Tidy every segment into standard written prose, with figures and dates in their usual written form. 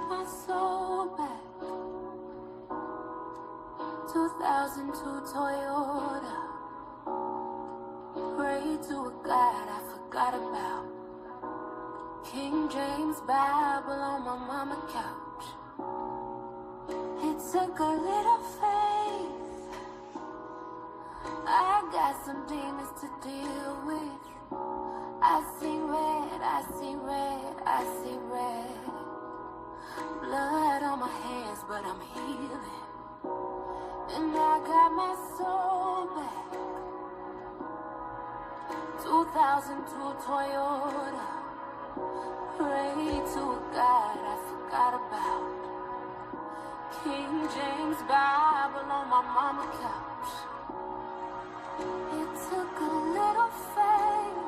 my soul back. 2002 Toyota. Pray to a God I forgot about. King James Bible on my mama couch. It took a little faith. I got some demons to deal with. I see red, I see red, I see red. Blood on my hands, but I'm healing. And I got my soul back. 2002 Toyota. Pray to a God I forgot about. King James Bible on my mama couch. It took a little faith.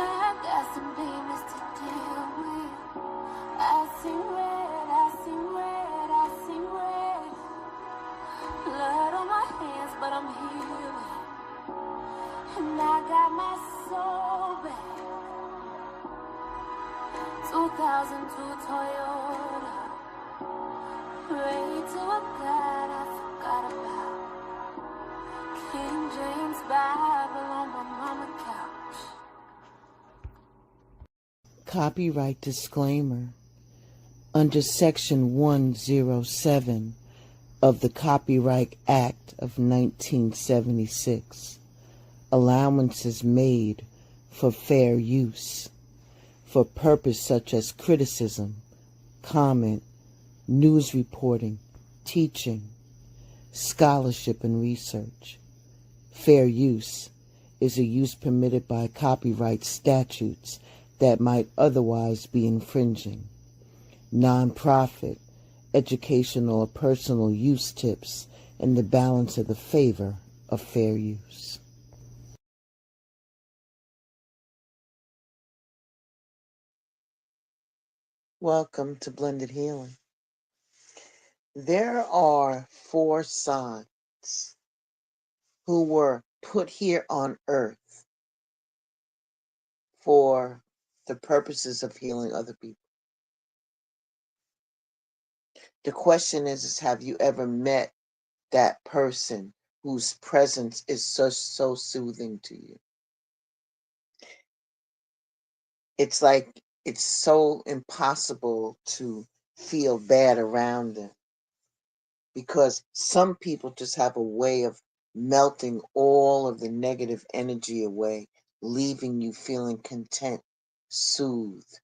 I got some demons to deal with. I see red, I see red, I see red. Blood on my hands, but I'm healing. And I got my soul back. 2002 Toyota. Pray to a God I forgot about. King James Bible on my mama couch. Copyright disclaimer. Under Section 107 of the Copyright Act of 1976, allowances made for fair use for purpose such as criticism, comment, news reporting, teaching, scholarship, and research. Fair use is a use permitted by copyright statutes that might otherwise be infringing. Non-profit, educational, or personal use tips in the balance of the favor of fair use. Welcome to Blended Healing. There are 4 signs who were put here on earth for the purposes of healing other people. The question is have you ever met that person whose presence is so soothing to you? It's like it's so impossible to feel bad around them, because some people just have a way of melting all of the negative energy away, leaving you feeling content, soothed,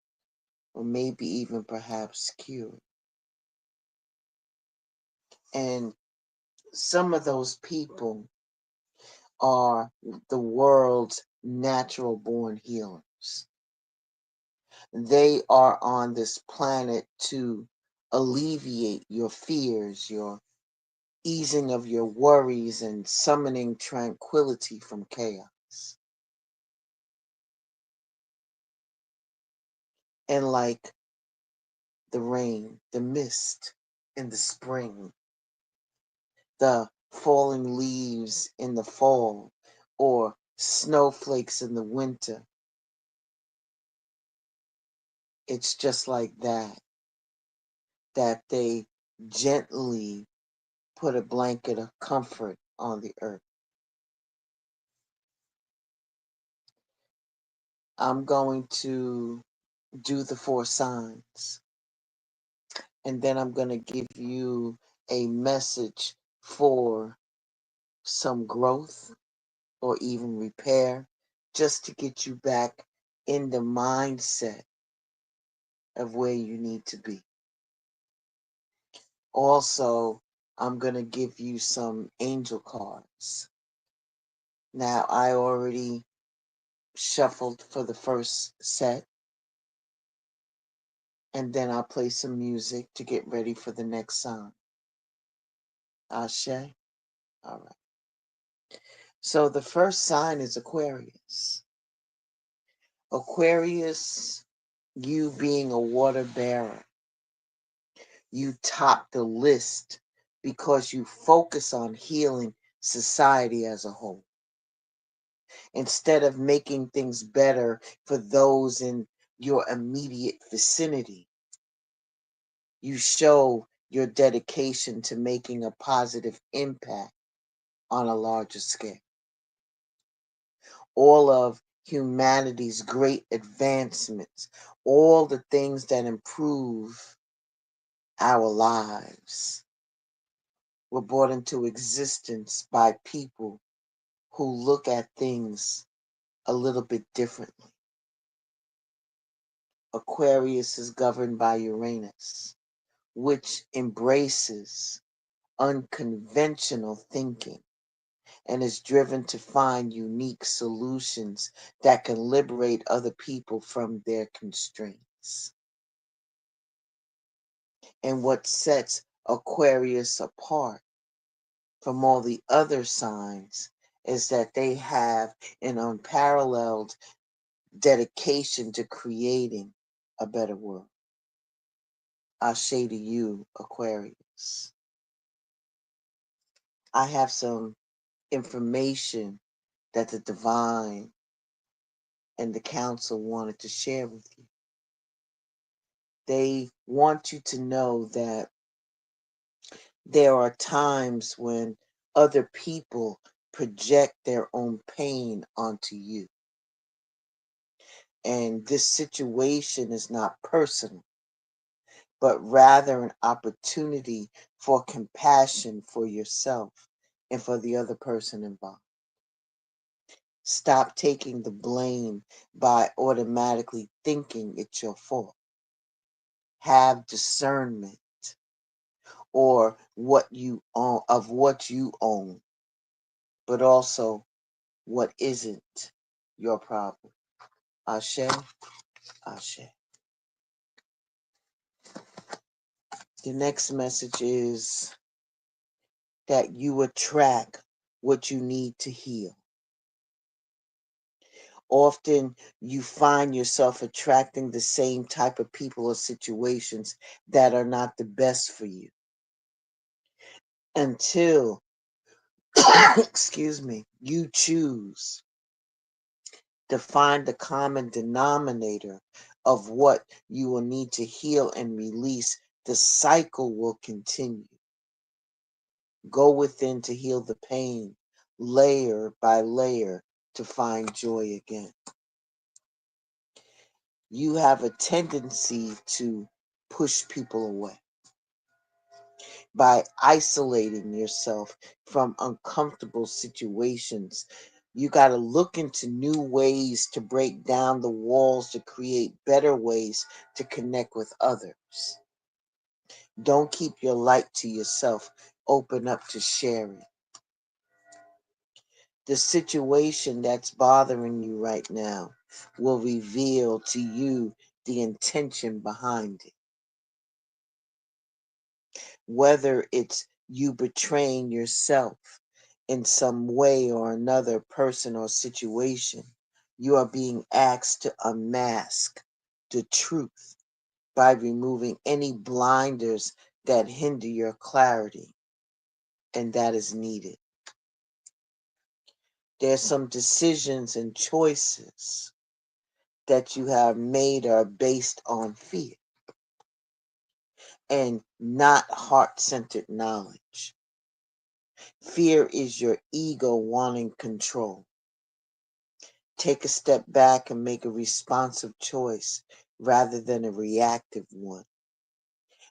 or maybe even perhaps cured. And some of those people are the world's natural born healers. They are on this planet to alleviate your fears, your easing of your worries, and summoning tranquility from chaos. And like the rain, the mist in the spring, the falling leaves in the fall, or snowflakes in the winter, it's just like that they gently put a blanket of comfort on the earth. I'm going to do the 4 signs, and then I'm going to give you a message for some growth or even repair, just to get you back in the mindset of where you need to be. Also, I'm going to give you some angel cards. Now, I already shuffled for the first set, and then I'll play some music to get ready for the next song. Ashe? All right. So the first sign is Aquarius. Aquarius, you being a water bearer, you top the list because you focus on healing society as a whole. Instead of making things better for those in your immediate vicinity, You show your dedication to making a positive impact on a larger scale. All of humanity's great advancements, all the things that improve our lives, were brought into existence by people who look at things a little bit differently. Aquarius is governed by Uranus, which embraces unconventional thinking and is driven to find unique solutions that can liberate other people from their constraints. And what sets Aquarius apart from all the other signs is that they have an unparalleled dedication to creating a better world. Ashe to you, Aquarius. I have some information that the divine and the council wanted to share with you. They want you to know that there are times when other people project their own pain onto you. And this situation is not personal, but rather an opportunity for compassion for yourself and for the other person involved. Stop taking the blame by automatically thinking it's your fault. Have discernment or what you own of what you own, but also what isn't your problem. Ashe, Ashe. The next message is that you attract what you need to heal. Often you find yourself attracting the same type of people or situations that are not the best for you until, excuse me, you choose to find the common denominator of what you will need to heal and release. The cycle will continue. Go within to heal the pain, layer by layer, to find joy again. You have a tendency to push people away by isolating yourself from uncomfortable situations. You got to look into new ways to break down the walls to create better ways to connect with others. Don't keep your light to yourself. Open up to sharing. The situation that's bothering you right now will reveal to you the intention behind it. Whether it's you betraying yourself in some way or another, person or situation, you are being asked to unmask the truth by removing any blinders that hinder your clarity, and that is needed. There's some decisions and choices that you have made are based on fear and not heart-centered knowledge. Fear is your ego wanting control. Take a step back and make a responsive choice rather than a reactive one.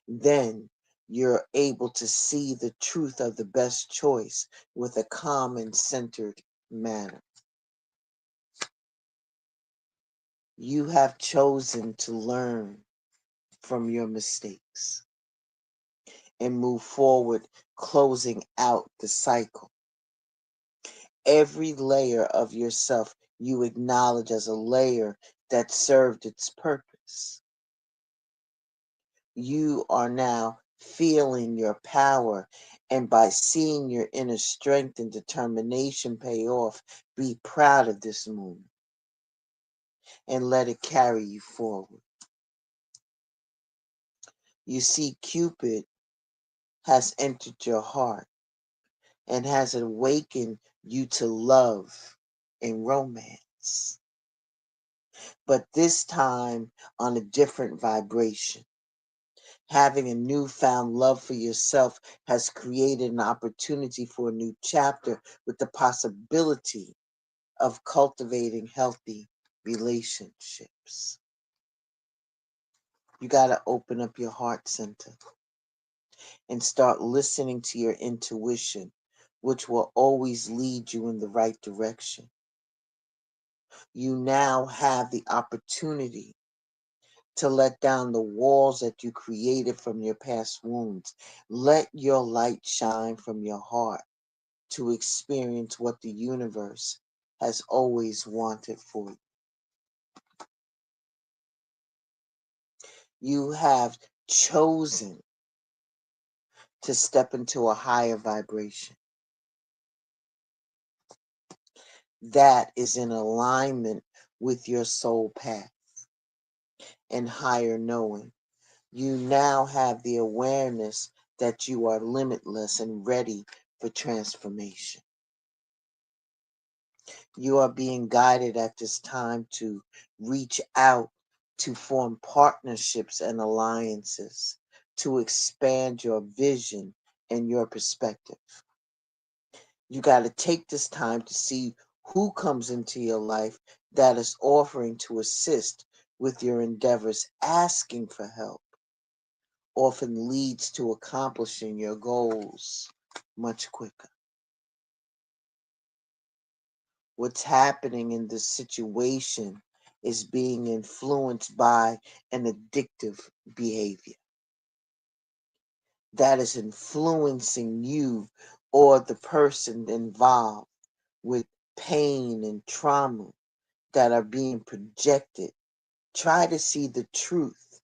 Then you're able to see the truth of the best choice with a calm and centered manner. You have chosen to learn from your mistakes and move forward, closing out the cycle. Every layer of yourself you acknowledge as a layer that served its purpose. You are now feeling your power, and by seeing your inner strength and determination pay off, be proud of this moment and let it carry you forward. You see, Cupid has entered your heart and has awakened you to love and romance, but this time on a different vibration. Having a newfound love for yourself has created an opportunity for a new chapter with the possibility of cultivating healthy relationships. You got to open up your heart center and start listening to your intuition, which will always lead you in the right direction. You now have the opportunity to let down the walls that you created from your past wounds. Let your light shine from your heart to experience what the universe has always wanted for you. You have chosen to step into a higher vibration that is in alignment with your soul path and higher knowing. You now have the awareness that you are limitless and ready for transformation. You are being guided at this time to reach out, to form partnerships and alliances, to expand your vision and your perspective. You got to take this time to see who comes into your life that is offering to assist with your endeavors. Asking for help often leads to accomplishing your goals much quicker. What's happening in this situation is being influenced by an addictive behavior that is influencing you or the person involved with pain and trauma that are being projected. Try to see the truth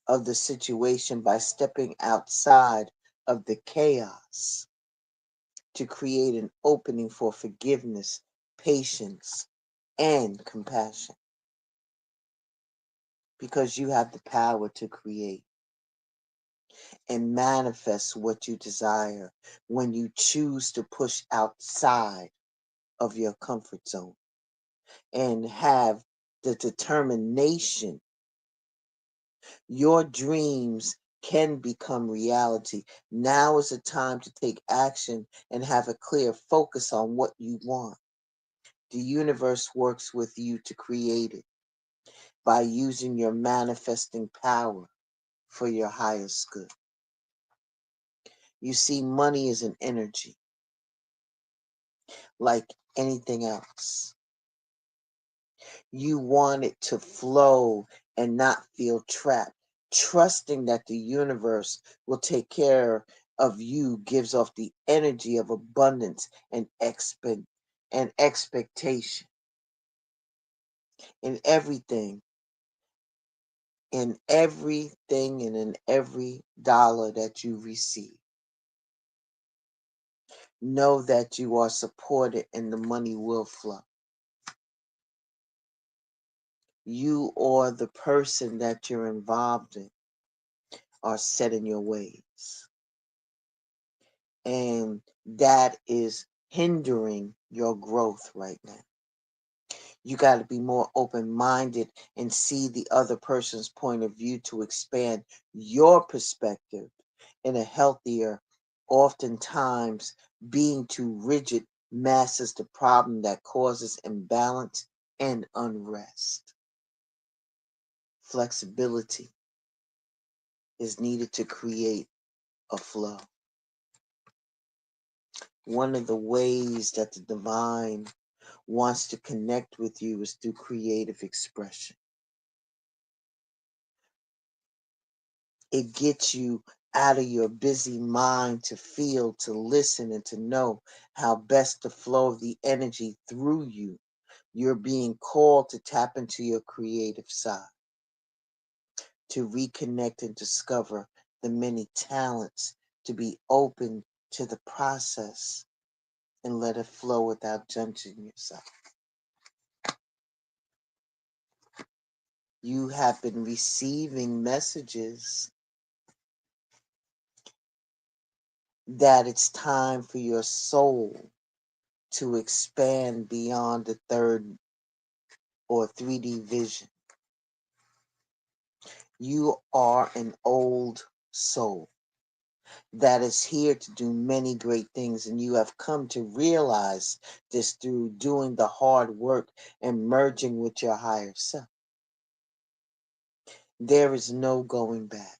of the situation by stepping outside of the chaos to create an opening for forgiveness, patience, and compassion. Because you have the power to create and manifest what you desire when you choose to push outside of your comfort zone and have the determination. Your dreams can become reality. Now is the time to take action and have a clear focus on what you want. The universe works with you to create it by using your manifesting power for your highest good. You see, money is an energy like anything else. You want it to flow and not feel trapped. Trusting that the universe will take care of you gives off the energy of abundance and expectation in everything, and in every dollar that you receive. Know that you are supported and the money will flow. You or the person that you're involved in are set in your ways. And that is hindering your growth right now. You got to be more open-minded and see the other person's point of view to expand your perspective in a healthier. Oftentimes, being too rigid masks the problem that causes imbalance and unrest. Flexibility is needed to create a flow. One of the ways that the divine wants to connect with you is through creative expression. It gets you out of your busy mind to feel, to listen, and to know how best to flow the energy through you. You're being called to tap into your creative side, to reconnect and discover the many talents, to be open to the process and let it flow without judging yourself. You have been receiving messages that it's time for your soul to expand beyond the third or 3D vision. You are an old soul that is here to do many great things, and you have come to realize this through doing the hard work and merging with your higher self. There is no going back.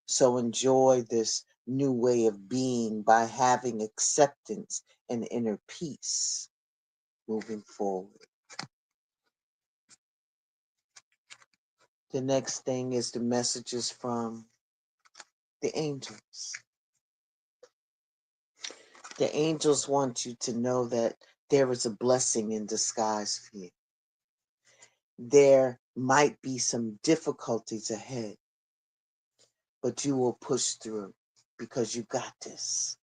So enjoy this new way of being by having acceptance and inner peace moving forward. The next thing is the messages from the angels. The angels want you to know that there is a blessing in disguise for you. There might be some difficulties ahead, but you will push through because you got this.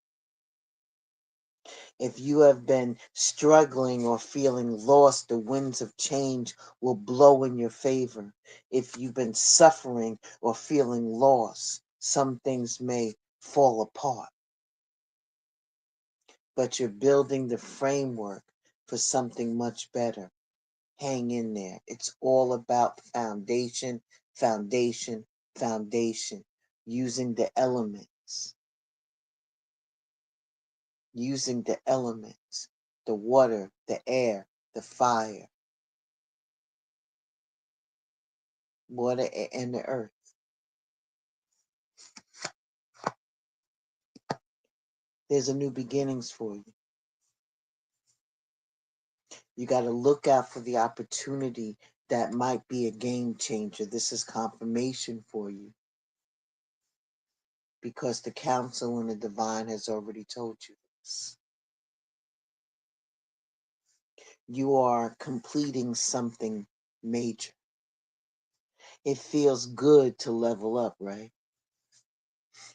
If you have been struggling or feeling lost, the winds of change will blow in your favor. If you've been suffering or feeling lost, some things may fall apart. But you're building the framework for something much better. Hang in there. It's all about foundation, foundation, foundation. Using the elements. Using the elements. The water, the air, the fire. Water and the earth. There's a new beginnings for you. You got to look out for the opportunity that might be a game changer. This is confirmation for you. Because the council and the divine has already told you this. You are completing something major. It feels good to level up, right?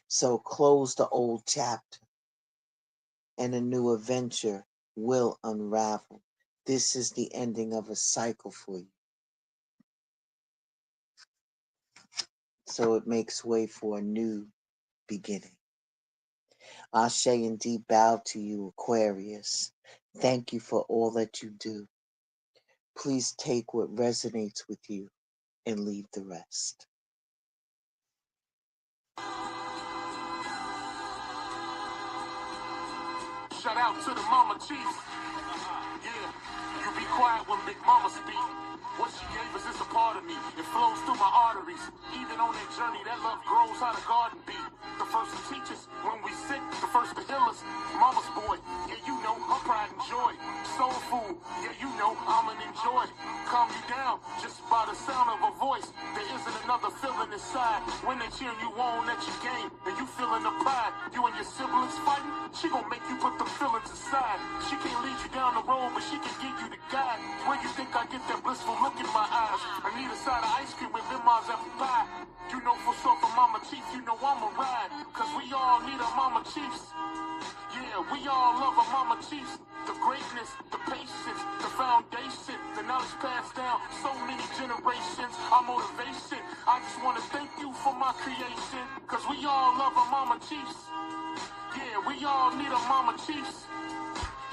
So close the old chapter and a new adventure will unravel. This is the ending of a cycle for you. So it makes way for a new beginning. Ashe and deep bow to you, Aquarius. Thank you for all that you do. Please take what resonates with you and leave the rest. Shout out to the mama chiefs. Yeah, you be quiet when Big Mama speak. What she gave us is a part of me. It flows through my arteries. Even on that journey, that love grows how the garden be. The first to teach us when we sick, the first to heal us. Mama's boy, yeah, you know, her pride and joy. Soul food, yeah, you know, I'm an enjoy. Calm you down just by the sound of her voice. There isn't another feeling inside when they cheering you on at your game and you feeling the pride. You and your siblings fighting, she gon' make you put the feelings aside. She can't lead you down the road, but she can give you the guide. Where you think I get that blissful look in my eyes? I need a side of ice cream with lemons apple pie. You know for sure for Mama Chief, you know I'ma ride. Cause we all need a Mama Chiefs. Yeah, we all love our Mama Chiefs. The greatness, the patience, the foundation, the knowledge passed down so many generations. Our motivation, I just want to thank you for my creation. Cause we all love our Mama Chiefs. Yeah, we all need a Mama Chiefs.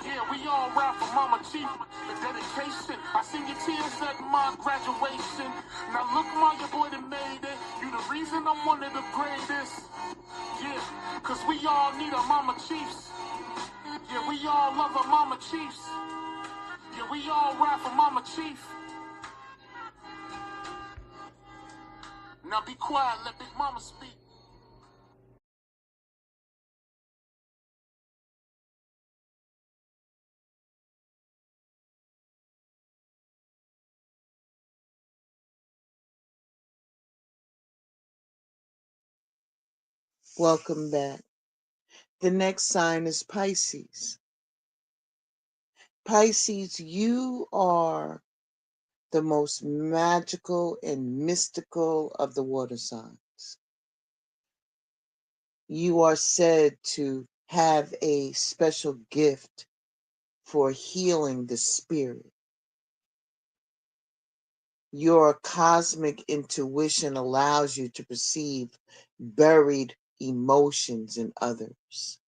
Yeah, we all ride for Mama Chief. The dedication, I seen your tears at my graduation. Now look, Ma, your boy that made it. You the reason I'm one of the greatest. Yeah, cause we all need a Mama Chiefs. Yeah, we all love our Mama Chiefs. Yeah, we all ride for Mama Chief. Now be quiet, let Big Mama speak. Welcome back. The next sign is Pisces. Pisces, you are the most magical and mystical of the water signs. You are said to have a special gift for healing the spirit. Your cosmic intuition allows you to perceive buried emotions in others,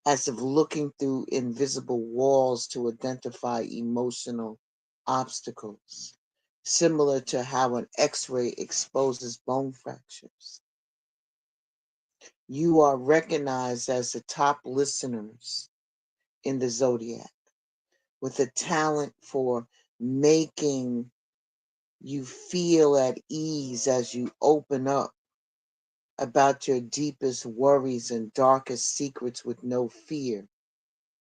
as if looking through invisible walls to identify emotional obstacles, similar to how an X-ray exposes bone fractures. You are recognized as the top listeners in the zodiac with a talent for making you feel at ease as you open up about your deepest worries and darkest secrets with no fear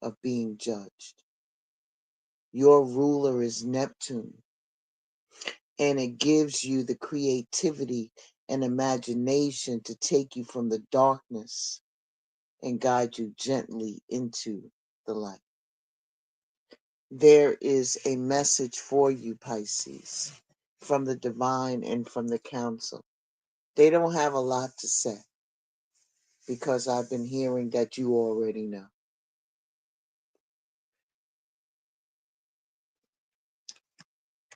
of being judged. Your ruler is Neptune, and it gives you the creativity and imagination to take you from the darkness and guide you gently into the light. There is a message for you, Pisces, from the divine and from the council. They don't have a lot to say because I've been hearing that you already know.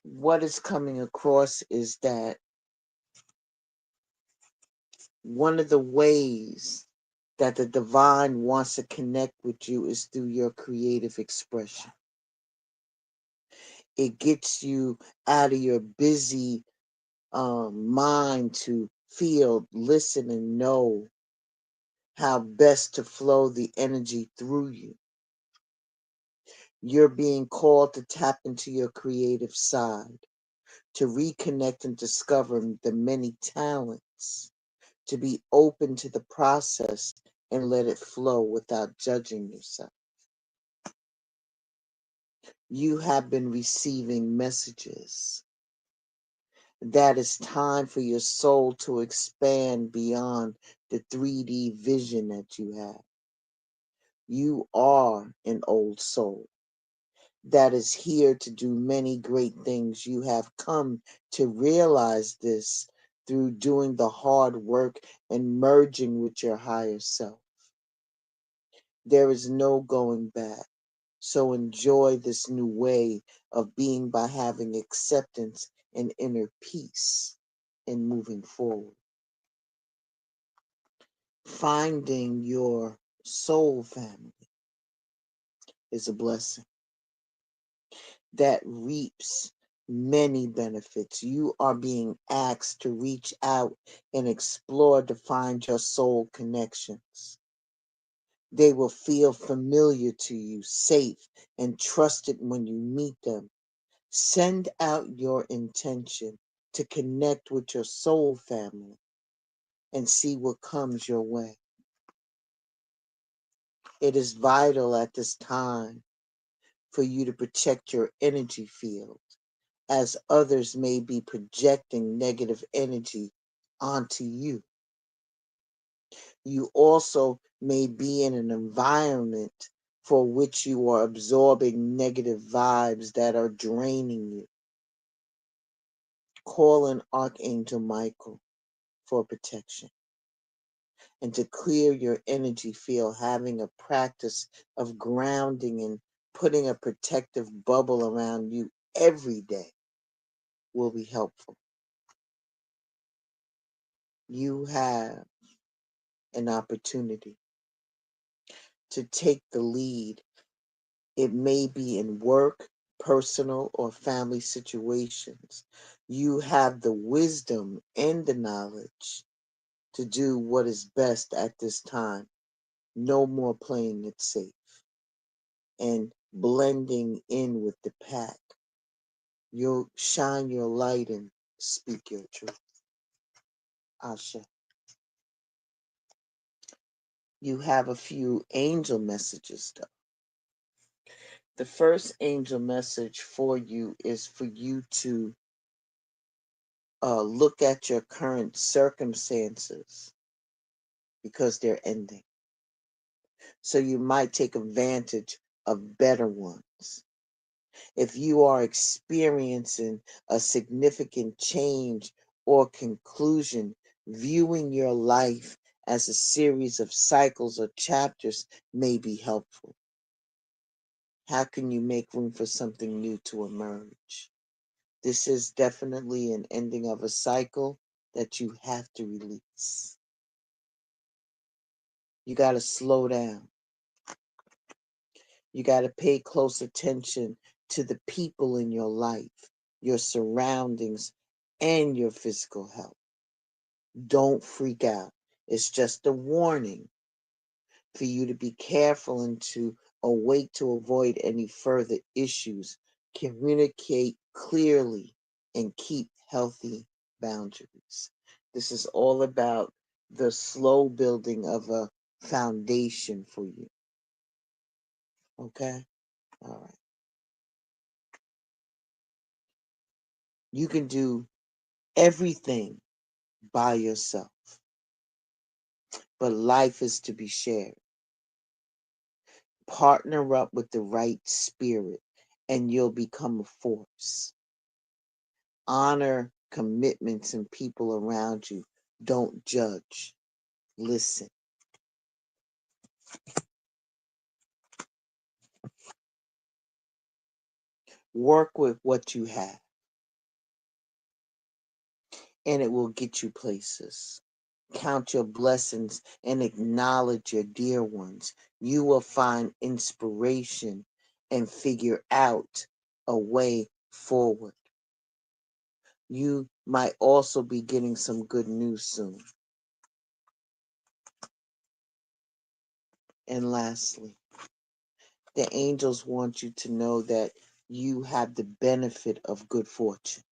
What is coming across is that one of the ways that the divine wants to connect with you is through your creative expression. It gets you out of your busy mind to feel, listen, and know how best to flow the energy through you. You're being called to tap into your creative side, to reconnect and discover the many talents, to be open to the process and let it flow without judging yourself. You have been receiving messages that it's time for your soul to expand beyond the 3D vision that you have. You are an old soul that is here to do many great things. You have come to realize this through doing the hard work and merging with your higher self. There is no going back. So enjoy this new way of being by having acceptance and inner peace in moving forward. Finding your soul family is a blessing that reaps many benefits. You are being asked to reach out and explore to find your soul connections. They will feel familiar to you, safe and trusted when you meet them. Send out your intention to connect with your soul family and see what comes your way. It is vital at this time for you to protect your energy field, as others may be projecting negative energy onto you. You also may be in an environment for which you are absorbing negative vibes that are draining you. Call in Archangel Michael for protection and to clear your energy field. Having a practice of grounding and putting a protective bubble around you every day will be helpful. You have an opportunity to take the lead. It may be in work, personal, or family situations. You have the wisdom and the knowledge to do what is best at this time. No more playing it safe and blending in with the pack. You'll shine your light and speak your truth. Asha. You have a few angel messages though. The first angel message for you is for you to look at your current circumstances because they're ending. So you might take advantage of better ones. If you are experiencing a significant change or conclusion, viewing your life as a series of cycles or chapters may be helpful. How can you make room for something new to emerge? This is definitely an ending of a cycle that you have to release. You got to slow down. You got to pay close attention to the people in your life, your surroundings, and your physical health. Don't freak out. It's just a warning for you to be careful and to awake to avoid any further issues. Communicate clearly and keep healthy boundaries. This is all about the slow building of a foundation for you. Okay? All right. You can do everything by yourself, but life is to be shared. Partner up with the right spirit, and you'll become a force. Honor commitments and people around you. Don't judge. Listen. Work with what you have, and it will get you places. Count your blessings and acknowledge your dear ones. You will find inspiration and figure out a way forward. You might also be getting some good news soon. And lastly, the angels want you to know that you have the benefit of good fortune.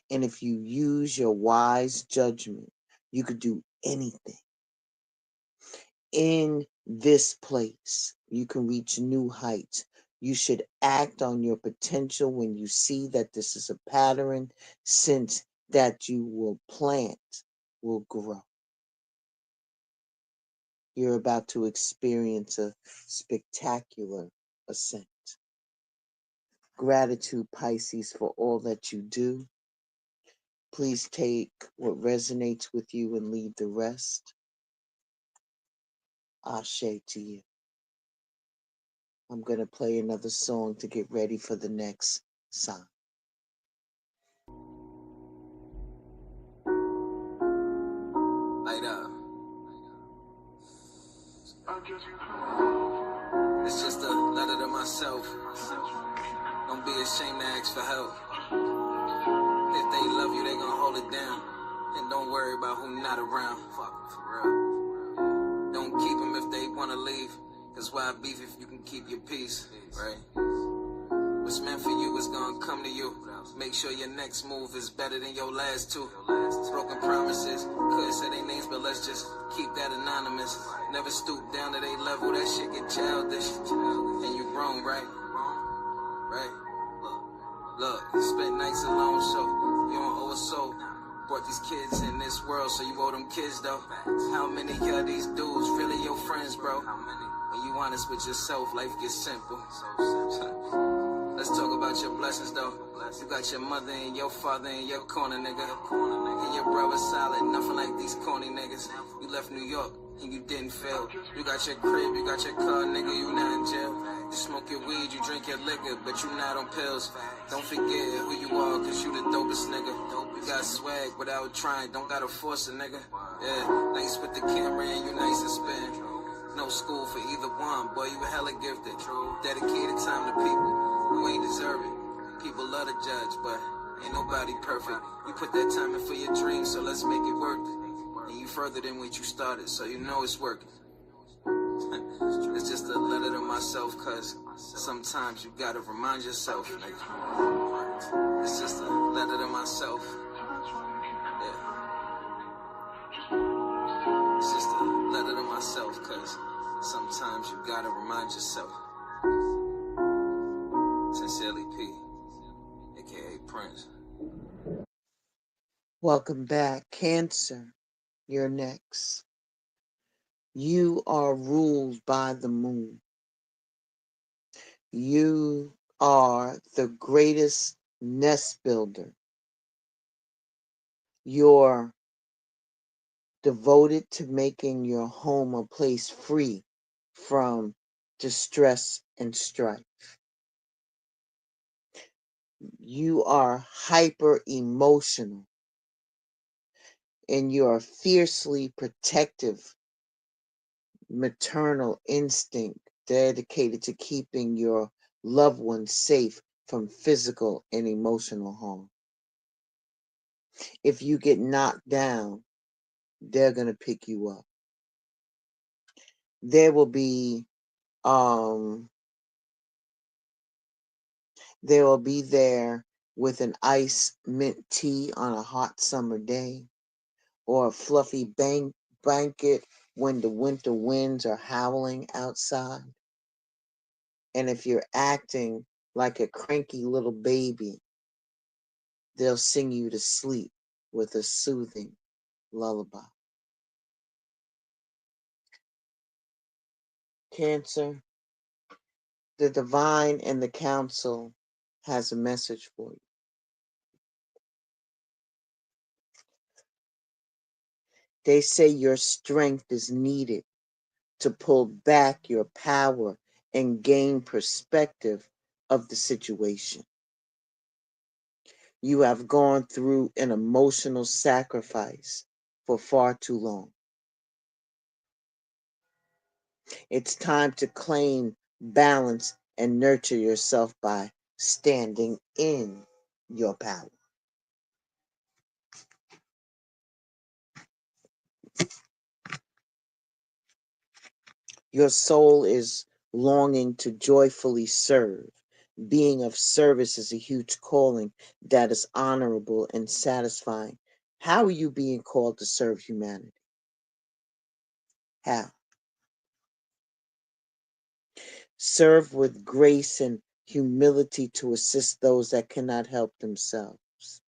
And if you use your wise judgment, you could do anything. In this place, you can reach new heights. You should act on your potential when you see that this is a pattern, since that you will plant will grow. You're about to experience a spectacular ascent. Gratitude, Pisces, for all that you do. Please take what resonates with you and leave the rest. Ashe to you. I'm going to play another song to get ready for the next sign. Light up. It's just a letter to myself. Don't be ashamed to ask for help. If they love you, they gon' hold it down. And don't worry about who not around. Fuck, for real. Don't keep them if they wanna leave. Cause why beef if you can keep your peace, right? What's meant for you is gonna come to you. Make sure your next move is better than your last two. Broken promises, couldn't say their names, but let's just keep that anonymous. Never stoop down to their level, that shit get childish. And you grown, right? Right? Look, spent nights alone, so you don't owe a soul. Brought these kids in this world, so you owe them kids, though. How many of these dudes really your friends, bro? When you honest with yourself, life gets simple. Let's talk about your blessings, though. You got your mother and your father in your corner, nigga. And your brother solid, nothing like these corny niggas. You left New York and you didn't fail. You got your crib, you got your car, nigga, you not in jail. You smoke your weed, you drink your liquor, but you not on pills. Don't forget who you are, cause you the dopest nigga. You got swag without trying, don't gotta force a nigga. Yeah, nice with the camera and you nice and spin. No school for either one, boy, you hella gifted. Dedicated time to people who ain't deserve it. People love to judge, but ain't nobody perfect. You put that time in for your dreams, so let's make it work. And you further than what you started, so you know it's working. It's just a letter to myself, cause sometimes you gotta remind yourself, nigga. It's just a letter to myself. Yeah. It's just a letter to myself, cause sometimes you gotta remind yourself. Sincerely, P, aka Prince. Welcome back, Cancer. You're next. You are ruled by the moon. You are the greatest nest builder. You're devoted to making your home a place free from distress and strife. You are hyper emotional and you are fiercely protective, maternal instinct dedicated to keeping your loved ones safe from physical and emotional harm. If you get knocked down, they're going to pick you up. There will be they will be there with an ice mint tea on a hot summer day, or a fluffy blanket when the winter winds are howling outside. And if you're acting like a cranky little baby, they'll sing you to sleep with a soothing lullaby. Cancer, the divine and the council has a message for you. They say your strength is needed to pull back your power and gain perspective of the situation. You have gone through an emotional sacrifice for far too long. It's time to claim balance and nurture yourself by standing in your power. Your soul is longing to joyfully serve. Being of service is a huge calling that is honorable and satisfying. How are you being called to serve humanity? How? Serve with grace and humility to assist those that cannot help themselves.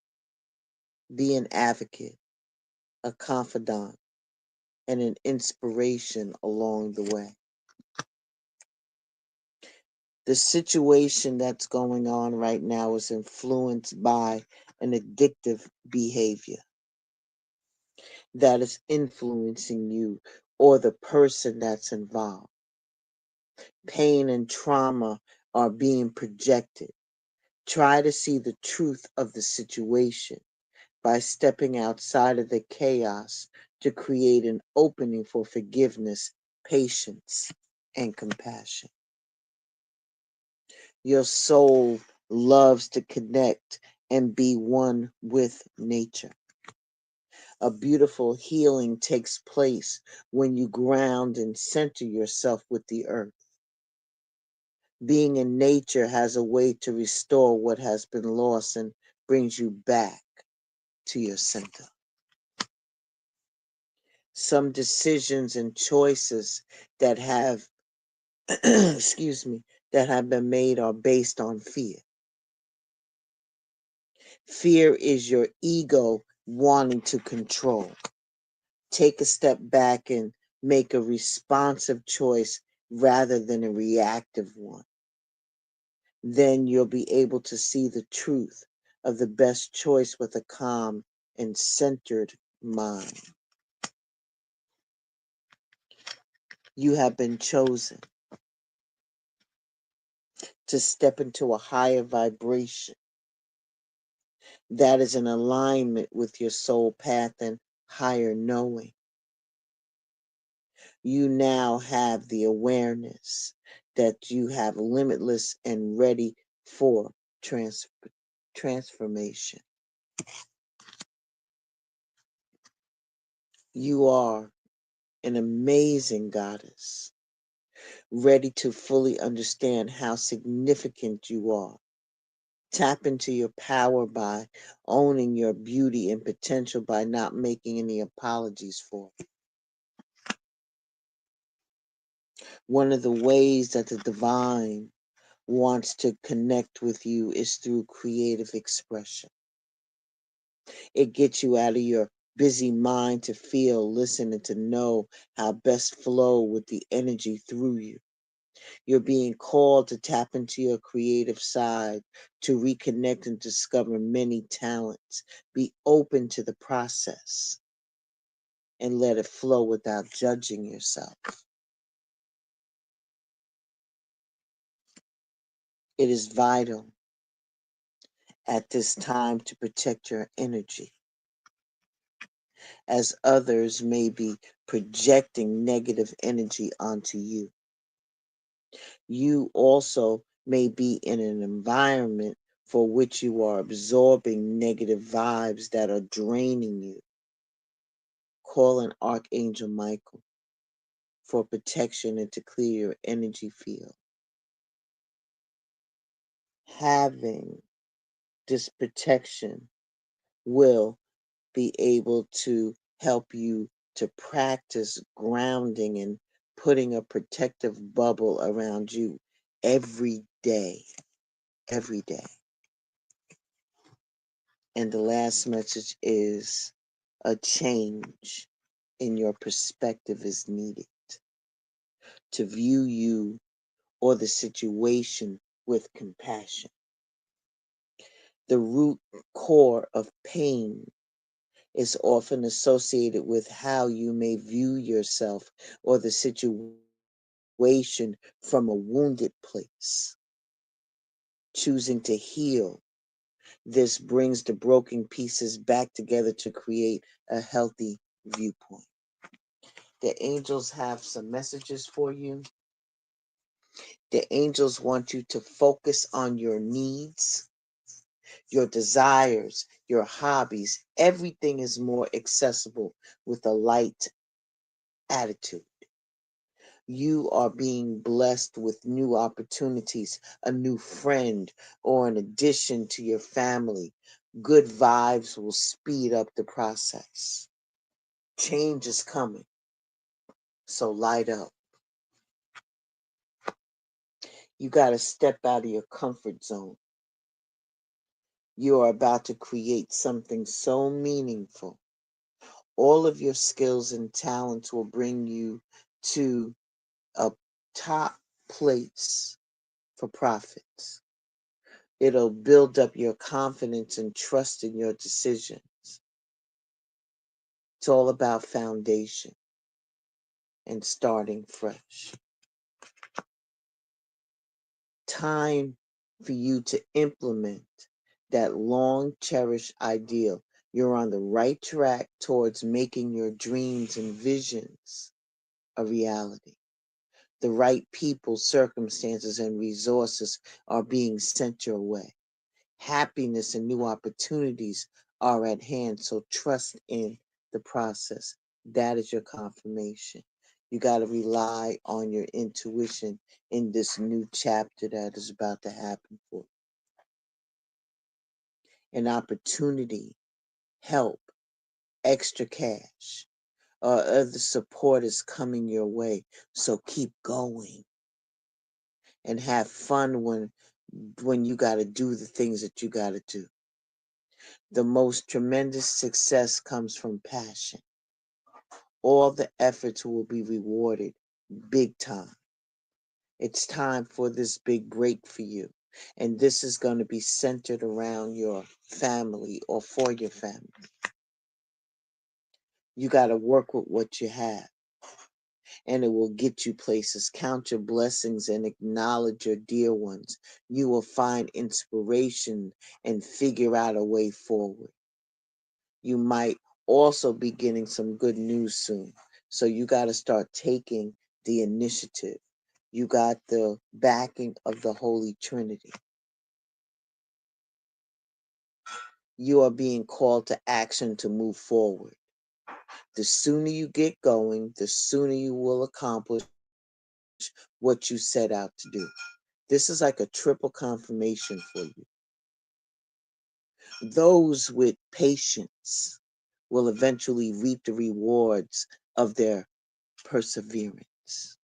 Be an advocate, a confidant, and an inspiration along the way. The situation that's going on right now is influenced by an addictive behavior that is influencing you or the person that's involved. Pain and trauma are being projected. Try to see the truth of the situation by stepping outside of the chaos to create an opening for forgiveness, patience, and compassion. Your soul loves to connect and be one with nature. A beautiful healing takes place when you ground and center yourself with the earth. Being in nature has a way to restore what has been lost and brings you back to your center. Some decisions and choices that have that have been made are based on fear. Fear is your ego wanting to control. Take a step back and make a responsive choice rather than a reactive one. Then you'll be able to see the truth of the best choice with a calm and centered mind. You have been chosen to step into a higher vibration that is in alignment with your soul path and higher knowing. You now have the awareness that you have limitless and ready for transformation. You are an amazing goddess, ready to fully understand how significant you are. Tap into your power by owning your beauty and potential by not making any apologies for it. One of the ways that the divine wants to connect with you is through creative expression. It gets you out of your busy mind to feel, listen, and to know how best flow with the energy through you. You're being called to tap into your creative side, to reconnect and discover many talents. Be open to the process and let it flow without judging yourself. It is vital at this time to protect your energy, as others may be projecting negative energy onto you. You also may be in an environment for which you are absorbing negative vibes that are draining you, Call an Archangel Michael for protection and to clear your energy field. Having this protection will be able to help you to practice grounding and putting a protective bubble around you every day. Every day. And the last message is a change in your perspective is needed to view you or the situation with compassion. The root core of pain is often associated with how you may view yourself or the situation from a wounded place. Choosing to heal, this brings the broken pieces back together to create a healthy viewpoint. The angels have some messages for you. The angels want you to focus on your needs, your desires, your hobbies. Everything is more accessible with a light attitude. You are being blessed with new opportunities, a new friend, or an addition to your family. Good vibes will speed up the process. Change is coming, so light up. You got to step out of your comfort zone. You are about to create something so meaningful. All of your skills and talents will bring you to a top place for profits. It'll build up your confidence and trust in your decisions. It's all about foundation and starting fresh. Time for you to implement that long cherished ideal. You're on the right track towards making your dreams and visions a reality. The right people, circumstances, and resources are being sent your way. Happiness and new opportunities are at hand, so trust in the process. That is your confirmation. You got to rely on your intuition in this new chapter that is about to happen for you. An opportunity, help, extra cash, or other support is coming your way. So keep going and have fun when you got to do the things that you got to do. The most tremendous success comes from passion. All the efforts will be rewarded big time. It's time for this big break for you. And this is going to be centered around your family or for your family. You got to work with what you have, and it will get you places. Count your blessings and acknowledge your dear ones. You will find inspiration and figure out a way forward. You might also be getting some good news soon. So you got to start taking the initiative. You got the backing of the Holy Trinity. You are being called to action to move forward. The sooner you get going, the sooner you will accomplish what you set out to do. This is like a triple confirmation for you. Those with patience will eventually reap the rewards of their perseverance.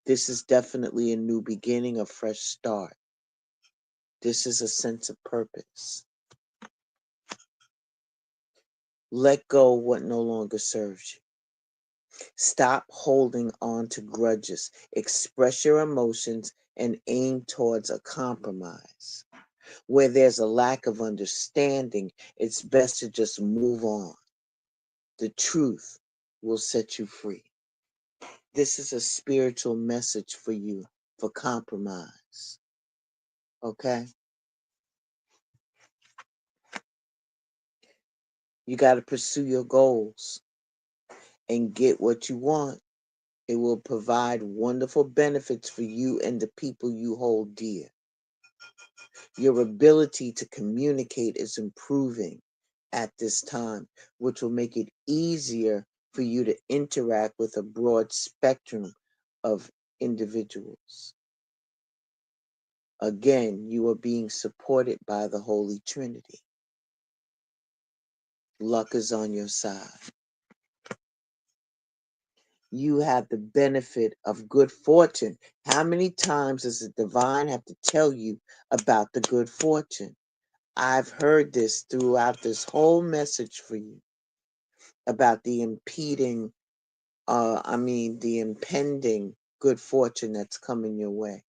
This is definitely a new beginning, a fresh start. This is a sense of purpose. Let go of what no longer serves you. Stop holding on to grudges. Express your emotions and aim towards a compromise. Where there's a lack of understanding, it's best to just move on. The truth will set you free. This is a spiritual message for you for compromise. Okay? You got to pursue your goals and get what you want. It will provide wonderful benefits for you and the people you hold dear. Your ability to communicate is improving. at this time, which will make it easier for you to interact with a broad spectrum of individuals. Again, you are being supported by the Holy Trinity. Luck is on your side. You have the benefit of good fortune. How many times does the divine have to tell you about the good fortune? I've heard this throughout this whole message for you about the impending good fortune that's coming your way.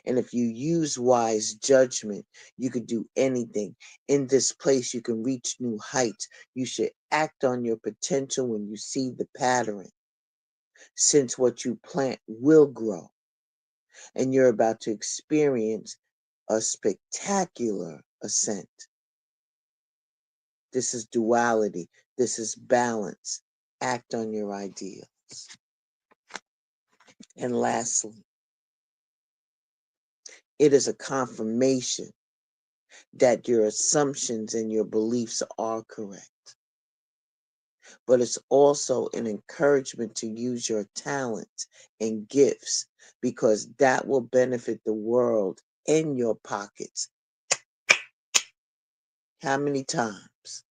And if you use wise judgment, you could do anything. In this place, you can reach new heights. You should act on your potential when you see the pattern, since what you plant will grow. And you're about to experience a spectacular ascent. This is duality. This is balance. Act on your ideals. And lastly, it is a confirmation that your assumptions and your beliefs are correct. But it's also an encouragement to use your talents and gifts, because that will benefit the world and your pockets. How many times?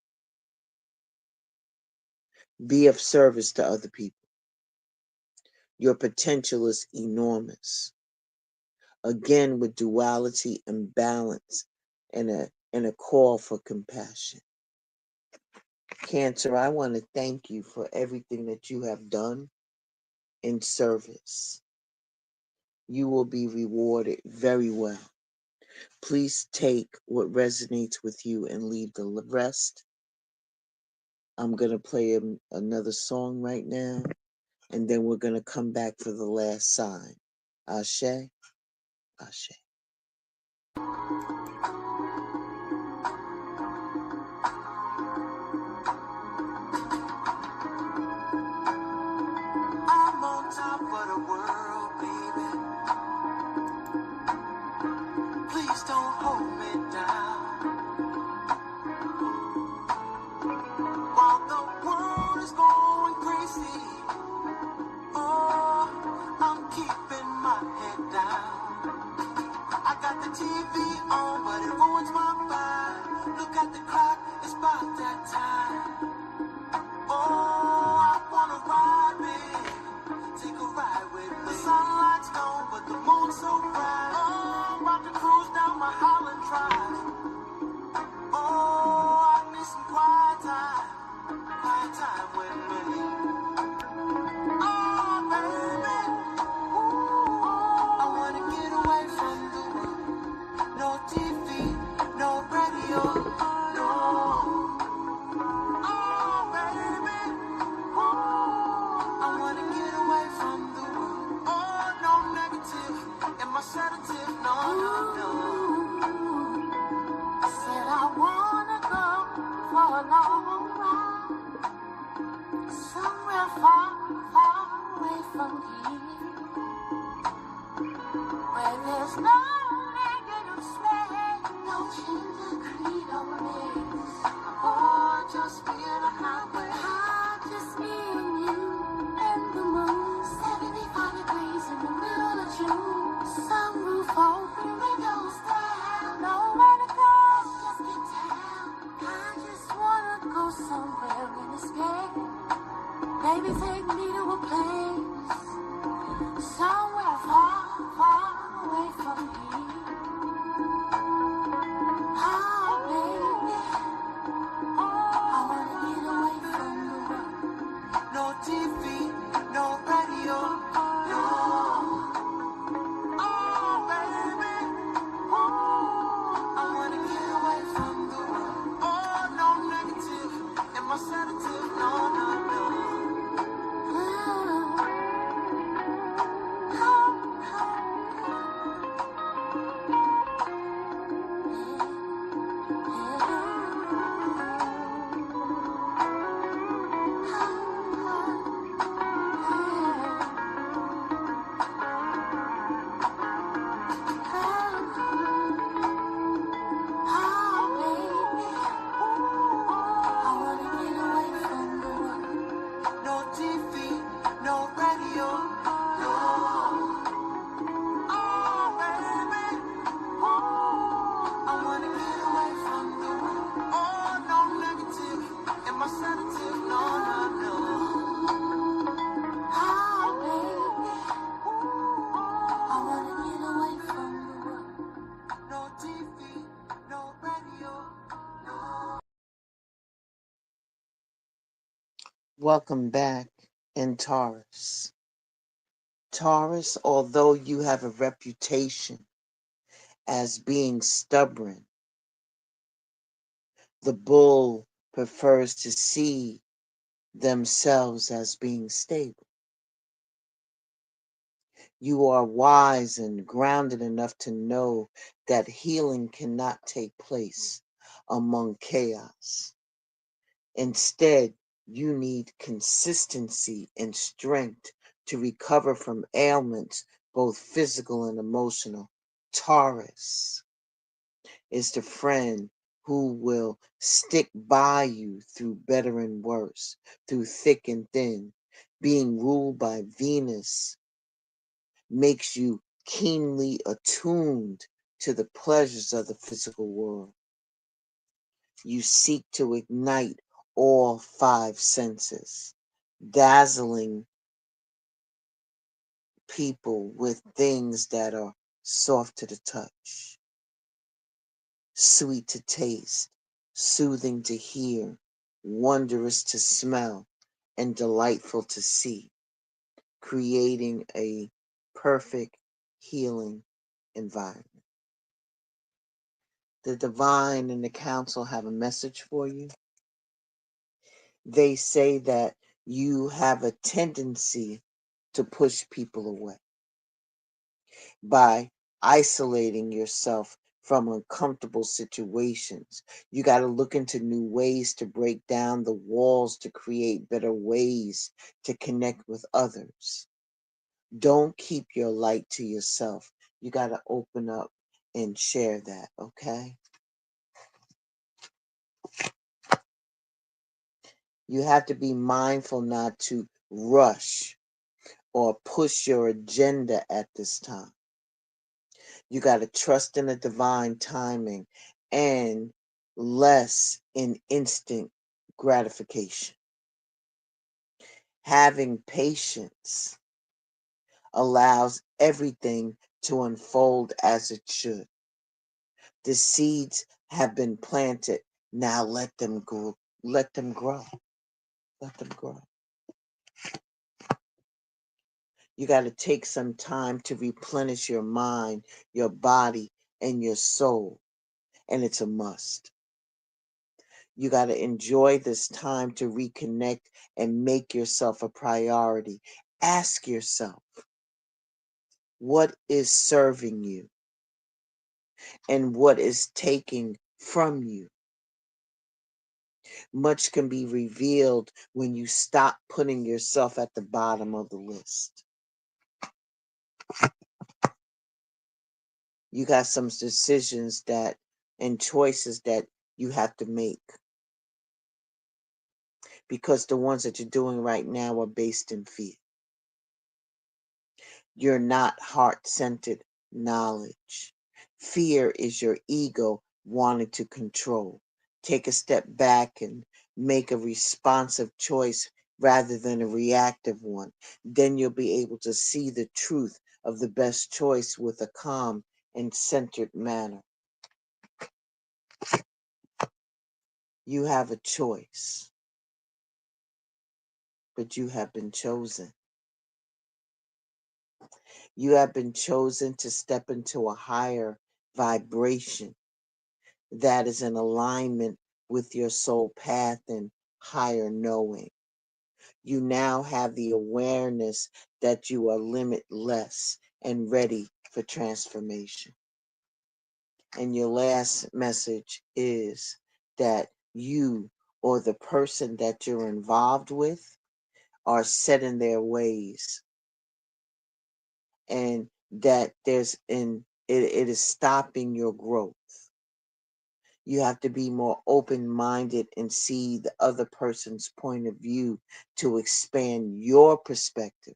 Be of service to other people. Your potential is enormous. Again, with duality and balance and a call for compassion. Cancer, I want to thank you for everything that you have done in service. You will be rewarded very well. Please take what resonates with you and leave the rest. I'm going to play another song right now, and then we're going to come back for the last sign. Ashe, Ashe. I'm on top of the world, baby. Please don't hold me down. While the world is going crazy, oh, I'm keeping my head down. I got the TV on, but it ruins my vibe. Look at the clock, it's about that time. Oh, I wanna ride with, take a ride with me. The sunlight's gone, but the moon's so bright. Oh, I'm about to cruise down my Holland Drive. Oh, I need some quiet time with me. Oh, baby, I wanna get away from the world. No TV, no radio, no. Oh, baby, I wanna get away from the world. Oh, no negative in my sedative, no, no, no. I said I wanna go for a long ride, somewhere far, far away from here, where there's no negative space, no change of creed or race. Oh, just me and a highway, just me and you and the moon. 75 degrees in the middle of June. Sunroof open, windows down. Nowhere to go, just get down. I just wanna go somewhere and escape. Maybe take me to a place somewhere far, far away from here. Oh, baby, I wanna get away from the world. No TV, no radio, no. Oh, baby, I wanna get away from the world. Oh, no negative in my sedative, no, no, no. Oh, Welcome back in Taurus. Taurus, although you have a reputation as being stubborn, the bull prefers to see themselves as being stable. You are wise and grounded enough to know that healing cannot take place among chaos. Instead, you need consistency and strength to recover from ailments, both physical and emotional. Taurus is the friend who will stick by you through better and worse, through thick and thin. Being ruled by Venus makes you keenly attuned to the pleasures of the physical world. You seek to ignite all five senses, dazzling people with things that are soft to the touch, sweet to taste, soothing to hear, wondrous to smell, and delightful to see, creating a perfect healing environment. The divine and the council have a message for you. They say that you have a tendency to push people away by isolating yourself from uncomfortable situations. You got to look into new ways to break down the walls to create better ways to connect with others. Don't keep your light to yourself. You got to open up and share that, okay? You have to be mindful not to rush or push your agenda at this time. You got to trust in the divine timing and less in instant gratification. Having patience allows everything to unfold as it should. The seeds have been planted. Now let them grow. Let them grow. Let them grow. You got to take some time to replenish your mind, your body, and your soul. And it's a must. You got to enjoy this time to reconnect and make yourself a priority. Ask yourself, what is serving you and what is taking from you? Much can be revealed when you stop putting yourself at the bottom of the list. You got some decisions that and choices that you have to make, because the ones that you're doing right now are based in fear. You're not heart-centered knowledge. Fear is your ego wanting to control. Take a step back and make a responsive choice rather than a reactive one. Then you'll be able to see the truth of the best choice with a calm and centered manner. You have a choice, but you have been chosen. You have been chosen to step into a higher vibration that is in alignment with your soul path and higher knowing. You now have the awareness that you are limitless and ready for transformation. And your last message is that you or the person that you're involved with are set in their ways, and that it is stopping your growth. You have to be more open-minded and see the other person's point of view to expand your perspective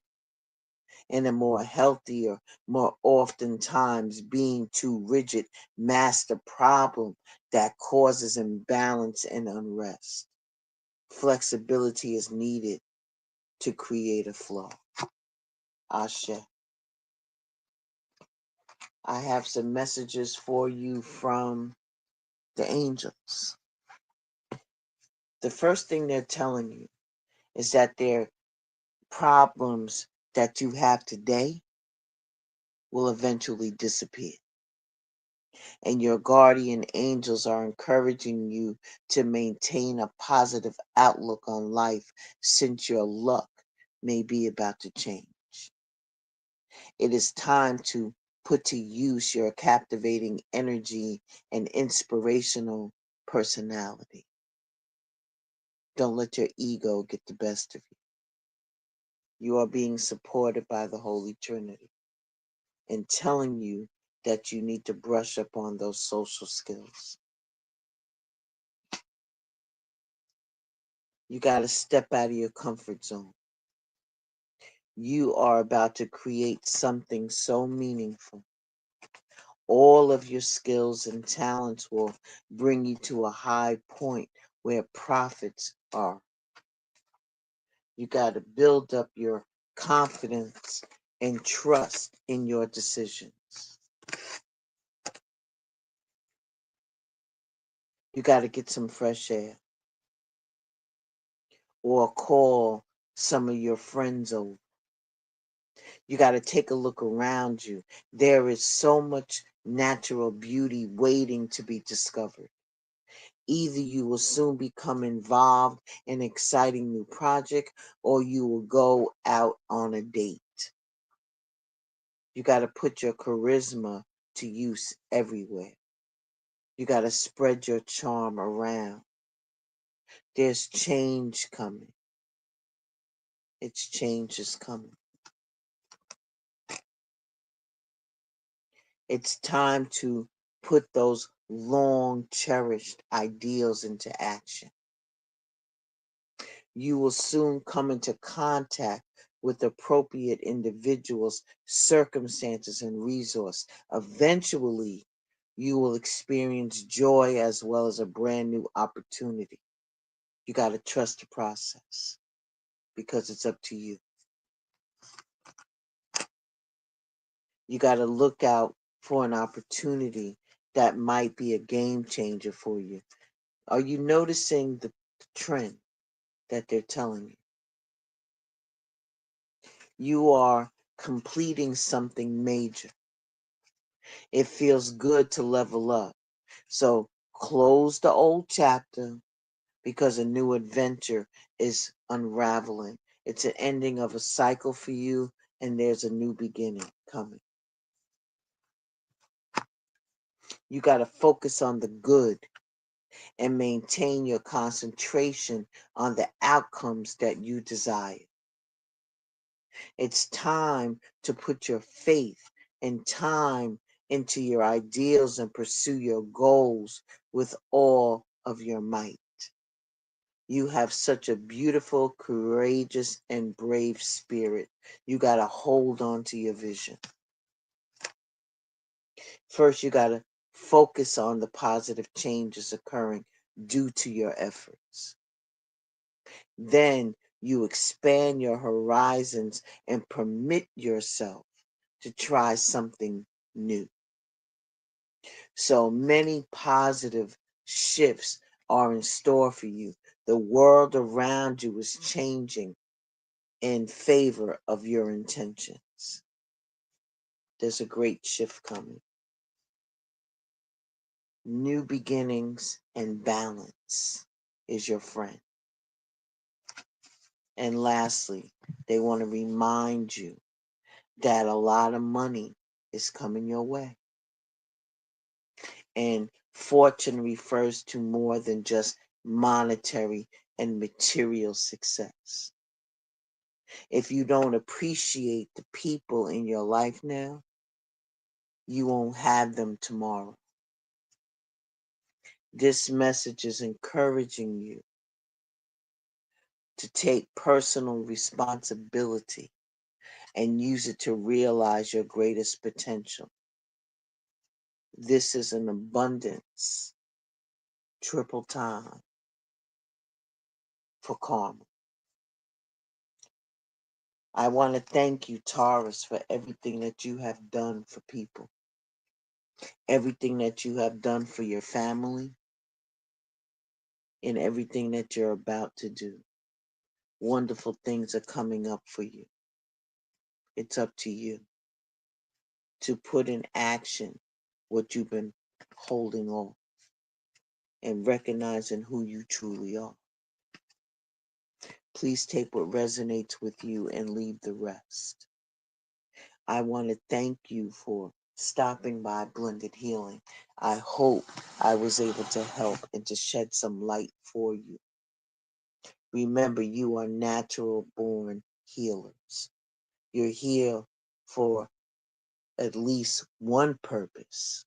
in a more healthier, more oftentimes being too rigid master problem that causes imbalance and unrest. Flexibility is needed to create a flow. Ashe. I have some messages for you from the angels. The first thing they're telling you is that their problems that you have today will eventually disappear. And your guardian angels are encouraging you to maintain a positive outlook on life since your luck may be about to change. It is time to put to use your captivating energy and inspirational personality. Don't let your ego get the best of you. You are being supported by the Holy Trinity and telling you that you need to brush up on those social skills. You got to step out of your comfort zone. You are about to create something so meaningful. All of your skills and talents will bring you to a high point where profits are. You got to build up your confidence and trust in your decisions. You got to get some fresh air or call some of your friends over. You got to take a look around you. There is so much natural beauty waiting to be discovered. Either you will soon become involved in an exciting new project or you will go out on a date. You got to put your charisma to use everywhere. You got to spread your charm around. There's change coming. It's change is coming. It's time to put those long cherished ideals into action. You will soon come into contact with appropriate individuals, circumstances, and resource. Eventually, you will experience joy as well as a brand new opportunity. You got to trust the process because it's up to you. You got to look out for an opportunity that might be a game changer for you. Are you noticing the trend that they're telling you? You are completing something major. It feels good to level up. So close the old chapter because a new adventure is unraveling. It's an ending of a cycle for you, and there's a new beginning coming. You got to focus on the good and maintain your concentration on the outcomes that you desire. It's time to put your faith and time into your ideals and pursue your goals with all of your might. You have such a beautiful, courageous, and brave spirit. You got to hold on to your vision. First, you got to focus on the positive changes occurring due to your efforts. Then you expand your horizons and permit yourself to try something new. So many positive shifts are in store for you. The world around you is changing in favor of your intentions. There's a great shift coming. New beginnings and balance is your friend. And lastly, they want to remind you that a lot of money is coming your way. And fortune refers to more than just monetary and material success. If you don't appreciate the people in your life now, you won't have them tomorrow. This message is encouraging you to take personal responsibility and use it to realize your greatest potential. This is an abundance, triple time for karma. I want to thank you, Taurus, for everything that you have done for people, everything that you have done for your family, and everything that you're about to do. Wonderful things are coming up for you. It's up to you to put in action what you've been holding on and recognizing who you truly are. Please take what resonates with you and leave the rest. I want to thank you for stopping by Blended Healing. I hope I was able to help and to shed some light for you. Remember, you are natural born healers. You're here for at least one purpose,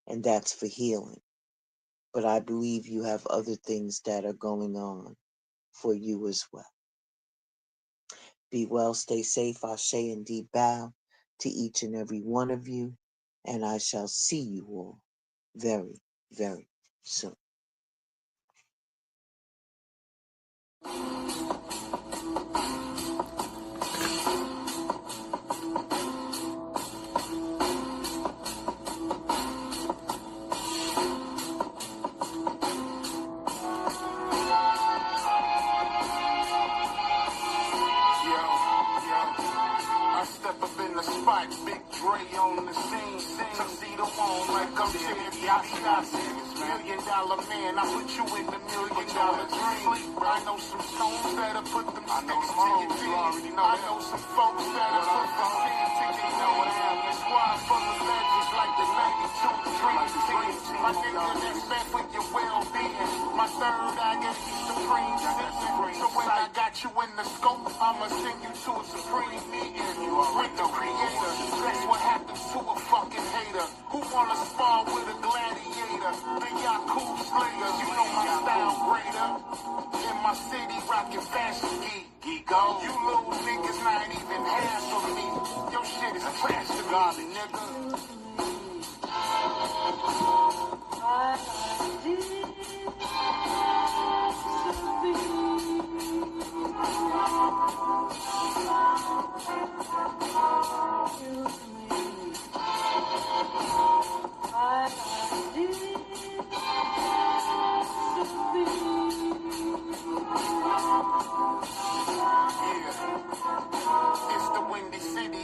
and that's for healing. But I believe you have other things that are going on for you as well. Be well, stay safe. Ashe and deep bow to each and every one of you, and I shall see you all very, very soon. Big Dre on the scene, tuxedo on like I'm Cereus. $1 million man, I put you in the $1 million dream. I know some stones that'll put them sticks to your teeth. I know some folks that'll put the sin to your nose. The squad full of legends like the 92 Dream Team. My nigga, that's bad for your well-being. My third eye gave you supreme sensing. So when I got you in the scope, I'ma send you to a supreme meeting with the creator. That's what happens to a fucking hater who wanna spar with a gladiator. The Yaku Slayers, you know my style greater. In my city, rockin' fashion geek. You little niggas not even half of me. Your shit is trash to me, nigga.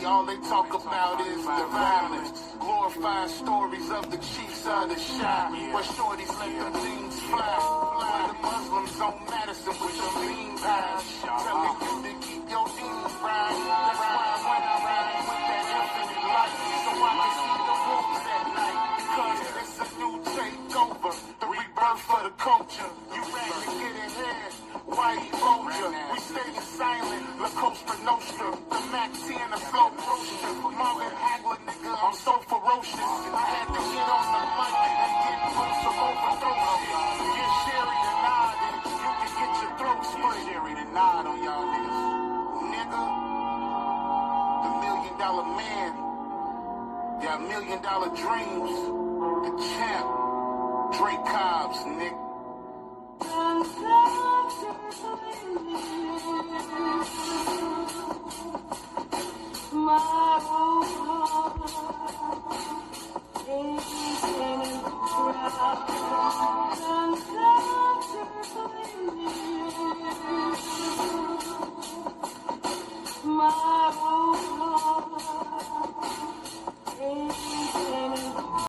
All they talk about is the violence. Glorifying stories of the chiefs of the shop. Where shorties let them things fly. Where the Muslims on Madison with the lean pies. Telling you to keep your demons right. That's why when I ride with that infinite light, so I can see the wolves at night. Because it's a new takeover. The rebirth for the culture. You ready to get ahead? White Roger, we staying silent, La Costa Nostra, the Mac 10, the flow roaster, Marvin Hagler, nigga, I'm so ferocious, I had to get on the mic and get put some overthrow shit, get Sherry to nod and you can get your throat split, Sherry to nod on y'all nigga, the $1 million man, got $1 million dreams, the champ, Dre Cobbs, nigga. My whole heart is in the crowd. My